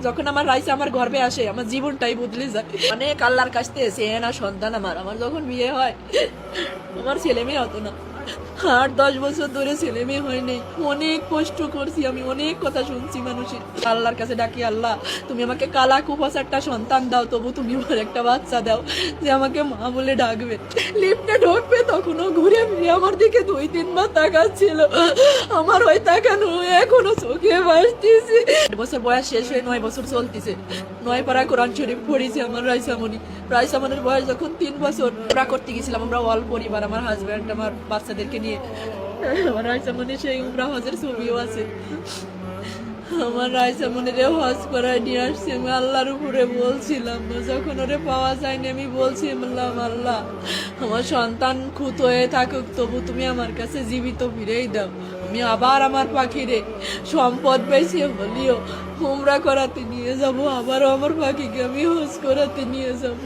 যখন আমার রাইসা আমার গর্বে আসে আমার জীবনটাই বদলে যায়। অনেক আল্লাহর কাছ থেকে চেয়ে না সন্তান আমার যখন বিয়ে হয় আমার ছেলে মেয়ে হতো না। 8-10 বছর ধরে ছেলে মেয়ে হয়নি, অনেক কষ্ট করছি আমি, অনেক কথা শুনছি মানুষের। আল্লাহর কাছে ডাকি, আল্লাহ তুমি আমাকে কালা কুপাস একটা সন্তান দাও, তবু তুমি আমার একটা বাচ্চা দাও যে আমাকে মা বলে ডাকবে। লিফটে ঢুকবে তখনও ঘুরে ফিরে আমার দিকে 2-3 বার তাকাচ্ছিল। আমার ওই তাকানো এখনো চোখে ভাসতেছে। 8 বছর বয়স শেষ হয়ে 9 বছর চলতেছে। 9 পারা কোরআন শরীফ পড়েছে আমার রাইসামণি। রাইসামণির বয়স যখন 3 বছর, আমরা করতে গেছিলাম, আমরা অল পরিবার, আমার হাজব্যান্ড আমার বাচ্চাদেরকে নিয়ে। আমার রাইসামণি সেই উমরা হজের ছবিও আছে। আমার রাইসামণিরে হজ করায় নিয়ে আসছি, আমি আল্লাহর উপরে বলছিলাম, যখন ওরে পাওয়া যায়নি আমি বলছি আল্লাহ আমার সন্তান খুঁত হয়ে থাকুক, তবু তুমি আমার কাছে জীবিত ফিরেই দাও। আমি আবার আমার পাখিরে সম্পদ পেয়েছি বলিও উমরা করাতে নিয়ে যাব, আবারও আমার পাখিকে আমি হজ করাতে নিয়ে যাব।